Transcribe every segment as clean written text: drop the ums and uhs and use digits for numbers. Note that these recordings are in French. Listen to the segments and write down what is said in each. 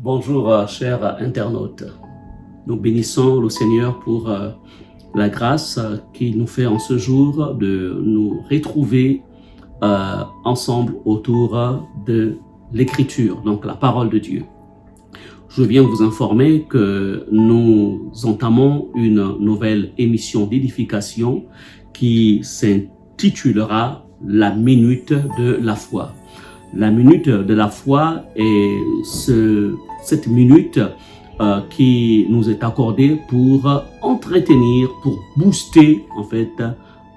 Bonjour, chers internautes. Nous bénissons le Seigneur pour la grâce qu'il nous fait en ce jour de nous retrouver ensemble autour de l'Écriture, donc la parole de Dieu. Je viens vous informer que nous entamons une nouvelle émission d'édification qui s'intitulera « La minute de la foi ». La minute de la foi est cette minute qui nous est accordée pour entretenir, pour booster en fait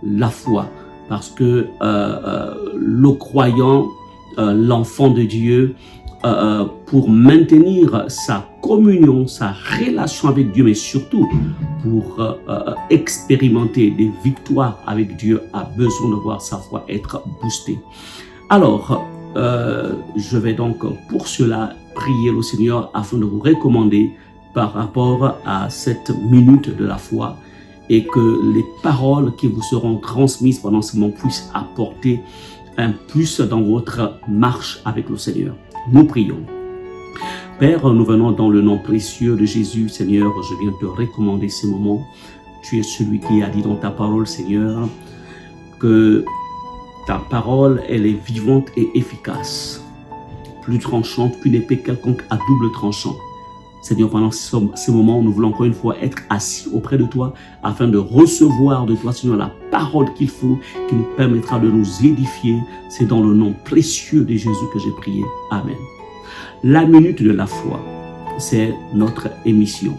la foi. Parce que le croyant, l'enfant de Dieu, pour maintenir sa communion, sa relation avec Dieu, mais surtout pour expérimenter des victoires avec Dieu, a besoin de voir sa foi être boostée. Alors, je vais donc pour cela prier le Seigneur afin de vous recommander par rapport à cette minute de la foi et que les paroles qui vous seront transmises pendant ce moment puissent apporter un plus dans votre marche avec le Seigneur. Nous prions. Père, nous venons dans le nom précieux de Jésus. Seigneur, je viens te recommander ces moments. Tu es celui qui a dit dans ta parole, Seigneur, que ta parole, elle est vivante et efficace, plus tranchante qu'une épée quelconque à double tranchant. Seigneur, pendant ces moments, nous voulons encore une fois être assis auprès de toi afin de recevoir de toi, Seigneur, la parole qu'il faut, qui nous permettra de nous édifier. C'est dans le nom précieux de Jésus que j'ai prié. Amen. La minute de la foi, c'est notre émission.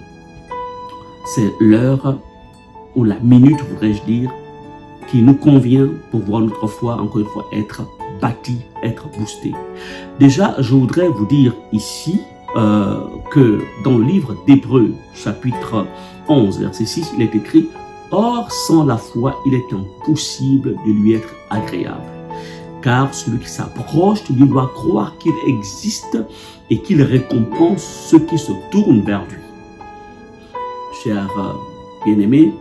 C'est l'heure ou la minute, voudrais-je dire, qui nous convient pour voir notre foi, encore une fois, être bâtie, être boostée. Déjà, je voudrais vous dire ici que dans le livre d'Hébreux, chapitre 11, verset 6, il est écrit « Or, sans la foi, il est impossible de lui être agréable. Car celui qui s'approche de lui doit croire qu'il existe et qu'il récompense ceux qui se tournent vers lui. » Chers bien-aimés,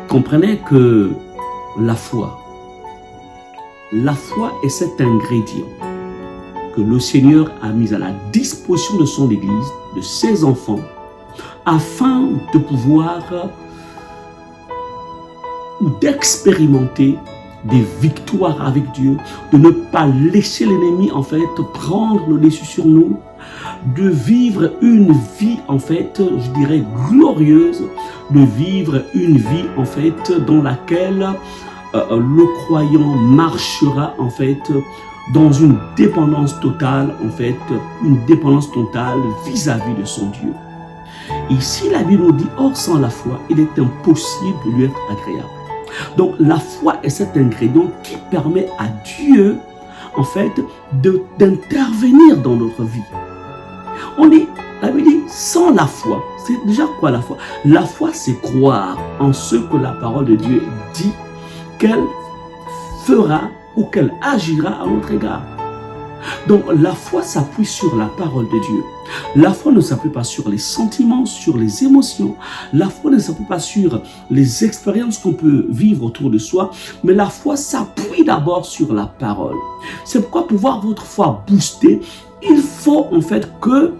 comprenez que la foi est cet ingrédient que le Seigneur a mis à la disposition de son Église, de ses enfants, afin de pouvoir ou d'expérimenter des victoires avec Dieu, de ne pas laisser l'ennemi en fait prendre le dessus sur nous, de vivre une vie en fait, je dirais glorieuse, de vivre une vie en fait dans laquelle le croyant marchera en fait dans une dépendance totale, en fait, une dépendance totale vis-à-vis de son Dieu. Ici, la Bible nous dit, or sans la foi, il est impossible de lui être agréable. Donc, la foi est cet ingrédient qui permet à Dieu, en fait, d'intervenir dans notre vie. La Bible dit, sans la foi, c'est déjà quoi la foi? La foi, c'est croire en ce que la parole de Dieu dit qu'elle fera ou qu'elle agira à notre égard. Donc la foi s'appuie sur la parole de Dieu. La foi ne s'appuie pas sur les sentiments, sur les émotions. La foi ne s'appuie pas sur les expériences qu'on peut vivre autour de soi, mais la foi s'appuie d'abord sur la parole. C'est pourquoi pour voir votre foi booster, il faut en fait que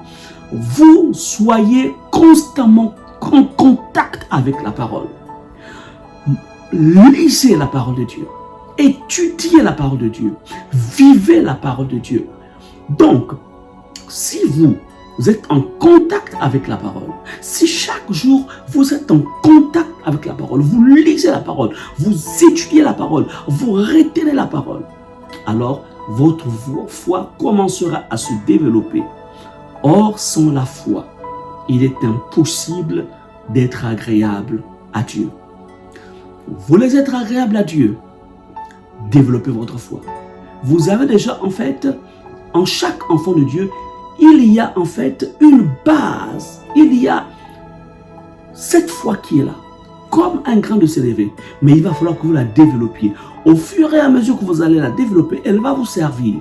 vous soyez constamment en contact avec la parole. Lisez la parole de Dieu. Étudiez la parole de Dieu. Vivez la parole de Dieu. Donc, si vous êtes en contact avec la parole, si chaque jour vous êtes en contact avec la parole, vous lisez la parole, vous étudiez la parole, vous retenez la parole, alors votre foi commencera à se développer. Or, sans la foi, il est impossible d'être agréable à Dieu. Vous voulez être agréable à Dieu? Développez votre foi. Vous avez déjà en fait, en chaque enfant de Dieu, il y a en fait une base. Il y a cette foi qui est là, comme un grain de s'élever. Mais il va falloir que vous la développiez. Au fur et à mesure que vous allez la développer, elle va vous servir.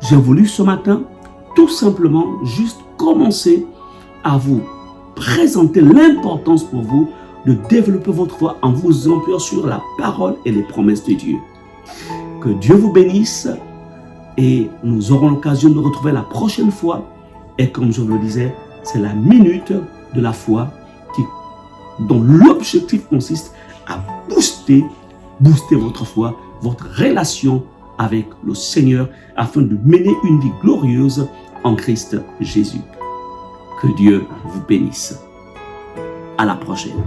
J'ai voulu ce matin, tout simplement, juste commencer à vous présenter l'importance pour vous de développer votre foi en vous appuyant sur la parole et les promesses de Dieu. Que Dieu vous bénisse et nous aurons l'occasion de nous retrouver la prochaine fois Et comme je vous le disais, c'est la minute de la foi dont l'objectif consiste à booster votre foi, votre relation avec le Seigneur, afin de mener une vie glorieuse en Christ Jésus. Que Dieu vous bénisse. À la prochaine.